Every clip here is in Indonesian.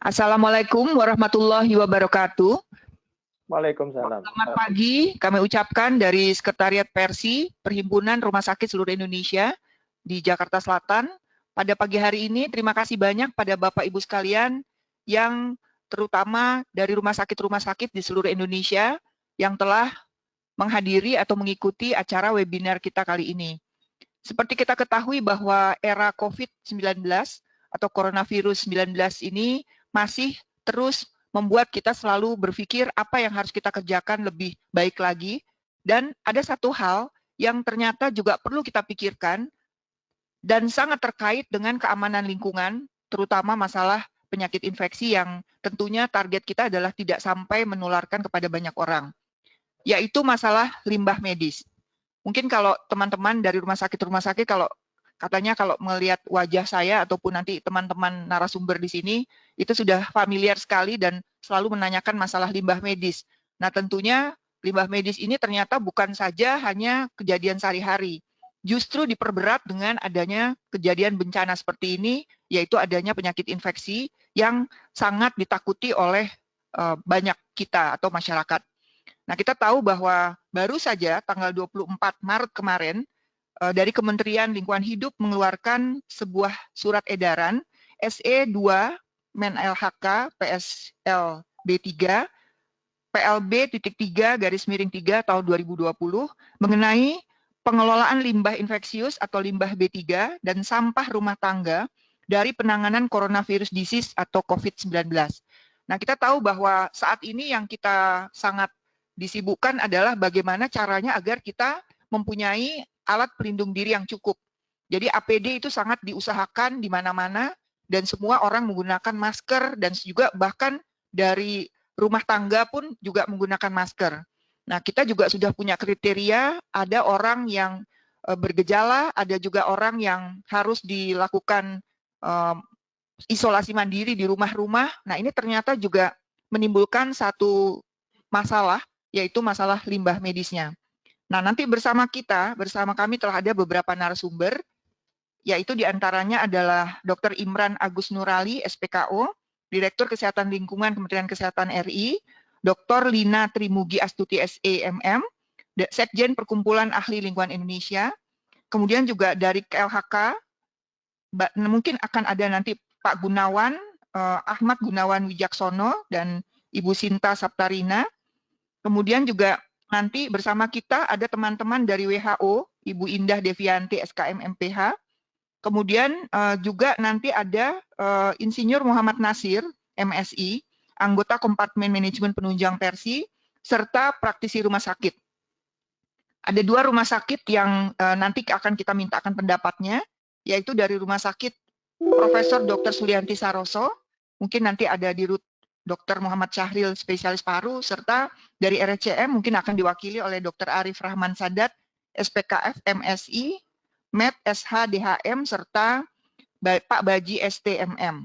Assalamualaikum warahmatullahi wabarakatuh. Waalaikumsalam. Selamat pagi, kami ucapkan dari Sekretariat Persi, Perhimpunan Rumah Sakit Seluruh Indonesia di Jakarta Selatan. Pada pagi hari ini, terima kasih banyak pada Bapak Ibu sekalian yang terutama dari rumah sakit di seluruh Indonesia yang telah menghadiri atau mengikuti acara webinar kita kali ini. Seperti kita ketahui bahwa era COVID-19 atau coronavirus 19 ini masih terus membuat kita selalu berpikir apa yang harus kita kerjakan lebih baik lagi. Dan ada satu hal yang ternyata juga perlu kita pikirkan dan sangat terkait dengan keamanan lingkungan, terutama masalah penyakit infeksi yang tentunya target kita adalah tidak sampai menularkan kepada banyak orang, yaitu masalah limbah medis. Mungkin kalau teman-teman dari rumah sakit kalau katanya kalau melihat wajah saya ataupun nanti teman-teman narasumber di sini itu sudah familiar sekali dan selalu menanyakan masalah limbah medis. Nah, tentunya limbah medis ini ternyata bukan saja hanya kejadian sehari-hari. Justru diperberat dengan adanya kejadian bencana seperti ini, yaitu adanya penyakit infeksi yang sangat ditakuti oleh banyak kita atau masyarakat. Nah, kita tahu bahwa baru saja tanggal 24 Maret kemarin, dari Kementerian Lingkungan Hidup mengeluarkan sebuah surat edaran SE 2 Men LHK PSLB 3 PLB.3/3 tahun 2020 mengenai pengelolaan limbah infeksius atau limbah B3 dan sampah rumah tangga dari penanganan coronavirus disease atau COVID-19. Nah, kita tahu bahwa saat ini yang kita sangat disibukkan adalah bagaimana caranya agar kita mempunyai alat pelindung diri yang cukup. Jadi APD itu sangat diusahakan di mana-mana dan semua orang menggunakan masker dan juga bahkan dari rumah tangga pun juga menggunakan masker. Nah, kita juga sudah punya kriteria, ada orang yang bergejala, ada juga orang yang harus dilakukan isolasi mandiri di rumah-rumah. Nah, ini ternyata juga menimbulkan satu masalah, yaitu masalah limbah medisnya. Nah, nanti bersama kami telah ada beberapa narasumber, yaitu diantaranya adalah Dr. Imran Agus Nurali, SPKO, Direktur Kesehatan Lingkungan Kementerian Kesehatan RI, Dr. Lina Trimugi Astuti SEMM, Sekjen Perkumpulan Ahli Lingkungan Indonesia, kemudian juga dari KLHK, mungkin akan ada nanti Pak Gunawan, Ahmad Gunawan Wijaksono, dan Ibu Sinta Saptarina. Kemudian juga nanti bersama kita ada teman-teman dari WHO, Ibu Indah Devianti SKM MPH. Kemudian juga nanti ada Insinyur Muhammad Nasir, MSI, anggota Kompartemen Manajemen Penunjang Persi, serta praktisi rumah sakit. Ada 2 rumah sakit yang nanti akan kita mintakan pendapatnya, yaitu dari Rumah Sakit Profesor Dr. Sulianti Saroso, mungkin nanti ada di Dr. Muhammad Syahril, spesialis paru, serta dari RCM mungkin akan diwakili oleh Dr. Arif Rahman Sadat, SPKF MSI, MED SH DHM, serta Pak Baji STMM.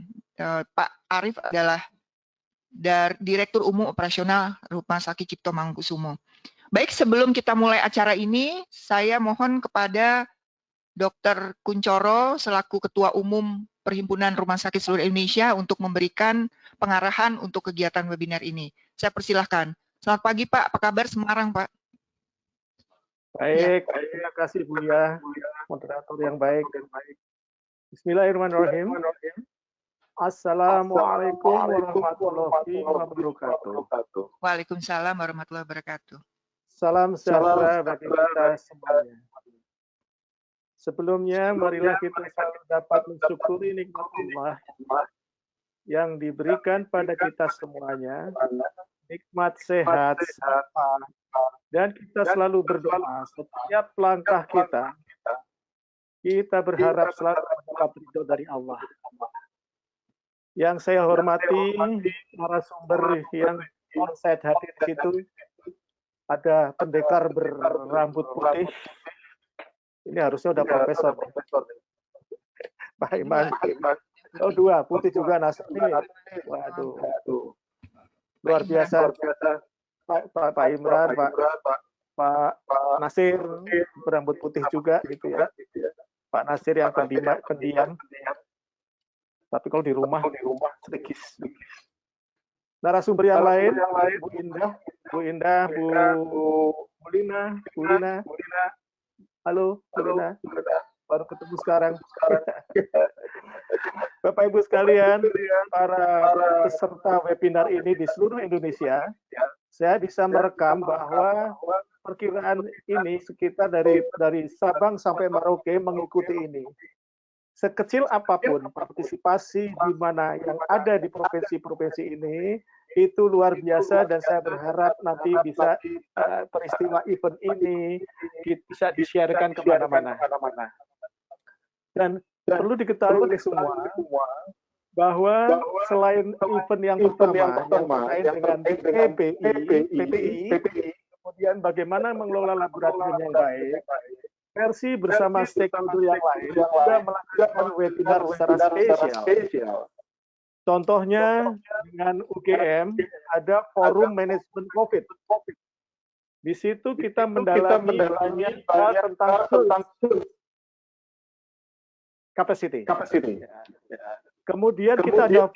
Pak Arif adalah Direktur Umum Operasional Rumah Sakit Cipto Mangunkusumo. Baik, sebelum kita mulai acara ini, saya mohon kepada Dr. Kuncoro selaku Ketua Umum Perhimpunan Rumah Sakit Seluruh Indonesia untuk memberikan pengarahan untuk kegiatan webinar ini. Saya persilahkan. Selamat pagi Pak, apa kabar Semarang Pak? Baik, terima kasih Buya, moderator yang baik dan baik. Bismillahirrahmanirrahim. Assalamualaikum warahmatullahi wabarakatuh. Waalaikumsalam warahmatullahi wabarakatuh. Salam sejahtera bagi kita semuanya. Sebelumnya, marilah kita selalu dapat mensyukuri nikmat Allah yang diberikan pada kita semuanya, nikmat sehat, dan kita selalu berdoa setiap langkah kita berharap selalu mendapat ridho dari Allah. Yang saya hormati, narasumber yang onsite hadir di situ, ada pendekar berambut putih. Ini harusnya udah profesor. Pak Iman. Oh 2, putih juga Nasir ini. Waduh. Luar biasa. Pak Imran, Pak Nasir berambut putih juga gitu ya. Pak Nasir yang pendiam. Tapi kalau di rumah sedikit. Narasumber yang lain, Bu Indah, Bu Lina. Halo, Bu Lina. Baru ketemu sekarang. Bapak Ibu sekalian, para peserta webinar ini di seluruh Indonesia, saya bisa merekam bahwa perkiraan ini sekitar dari Sabang sampai Merauke mengikuti ini. Sekecil apapun partisipasi di mana yang ada di provinsi-provinsi ini, itu luar biasa dan saya berharap nanti bisa peristiwa event ini bisa di-share-kan kemana-mana. Dan perlu diketahui oleh semua bahwa selain event yang pertama yang terkait dengan PPI, kemudian bagaimana mengelola laboratorium yang baik, Persi bersama stakeholder yang lain juga melakukan webinar secara spesial. Contohnya dengan UGM ada forum manajemen COVID. Di situ kita mendalami banyak hal tentang capacity. Kemudian kita ada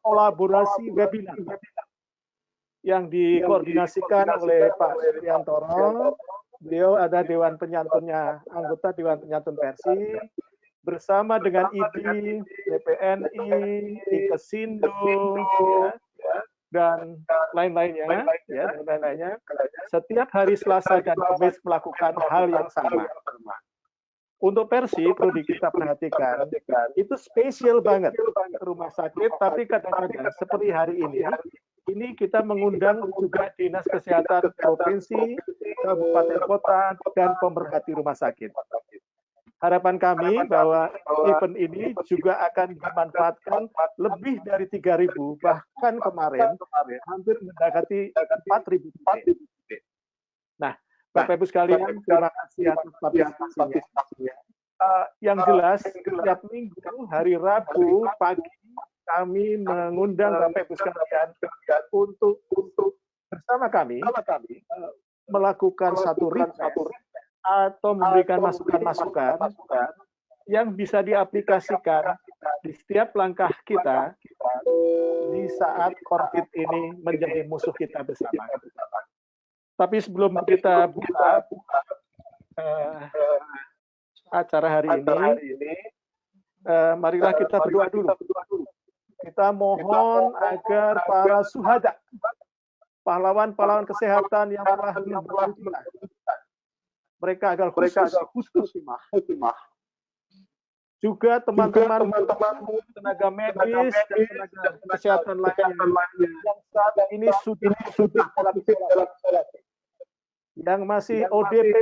kolaborasi webinar yang dikoordinasikan oleh Pak Suryantoro. Beliau ada Dewan Penyantunnya, anggota Dewan Penyantun Persi, bersama dengan IDI, DPNI, Ikesindo, dan lain-lainnya. Setiap hari Selasa dan Kamis melakukan hal yang sama. Untuk Persi perlu kita perhatikan, itu spesial banget rumah sakit, tapi kadang-kadang seperti hari ini kita mengundang juga Dinas Kesehatan Provinsi, Kabupaten Kota, dan pemerhati rumah sakit. Harapan kami bahwa event ini juga akan dimanfaatkan lebih dari 3.000, bahkan kemarin hampir mendekati 4.000 titik. Nah, Bapak Ibu sekalian, terima kasih atas partisipasinya. Yang jelas, setiap minggu hari Rabu pagi kami mengundang Bapak Ibu sekalian untuk bersama kami melakukan satu refresh atau memberikan masukan-masukan yang bisa diaplikasikan di setiap langkah kita di saat COVID ini menjadi musuh kita bersama. Tapi sebelum kita buka acara hari ini, marilah kita berdoa dulu. Kita mohon agar para suhada, pahlawan-pahlawan kesehatan yang telah membantu kita, mereka agar khusus juga teman-teman tenaga medis dan tenaga kesehatan lainnya yang saat ini sudah dalam isolasi, yang masih ODP,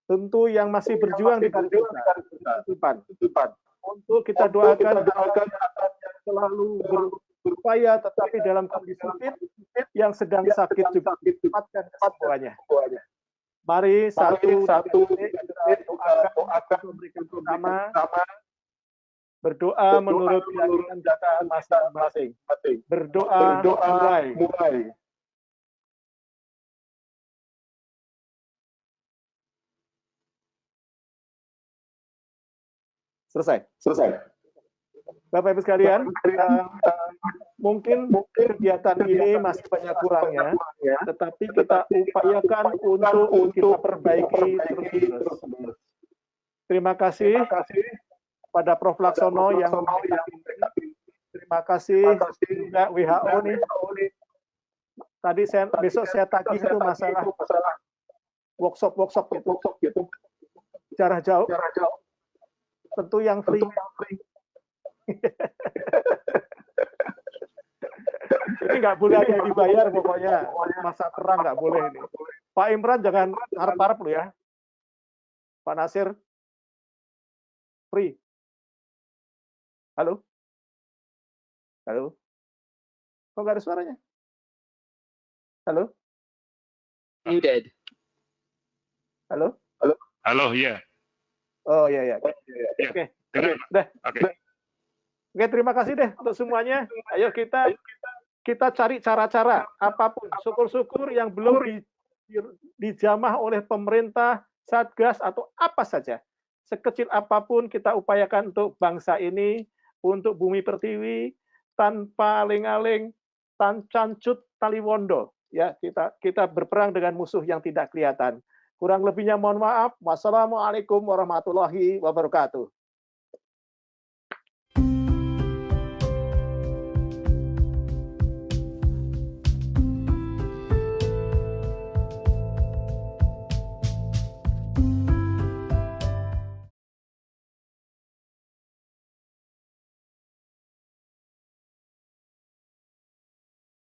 tentu yang masih berjuang di depan. Untuk kita doakan selalu berupaya, tetapi dalam kondisi fit, yang sedang sakit juga dapatkan kesembuhannya. Mari satu doakan memberikan bersama, berdoa menurut keyakinan kita masing-masing. Berdoa mulai. Selesai. Bapak Ibu sekalian, mungkin kegiatan ini masih banyak kurangnya, tetapi kita upayakan untuk kita perbaiki terus. Terima kasih pada Prof. Laksono yang terima kasih juga WHO nih. Tadi besok saya tagih itu masalah workshop gitu. Jarak jauh. Tentu yang free. Ini nggak boleh ada yang dibayar pokoknya. Masa perang nggak boleh ini. Pak Imran jangan harap-harap lu ya. Pak Nasir, free. Halo? Kok nggak ada suaranya? Halo? Muted. Halo? Halo, ya. Oh iya. Oke. Oke, terima kasih deh untuk semuanya. Ayo kita cari cara-cara apapun. Syukur-syukur yang belum dijamah oleh pemerintah, Satgas atau apa saja. Sekecil apapun kita upayakan untuk bangsa ini untuk bumi pertiwi tanpa aling-aling, tan cancut taliwondo. Ya, kita berperang dengan musuh yang tidak kelihatan. Kurang lebihnya mohon maaf. Wassalamualaikum warahmatullahi wabarakatuh.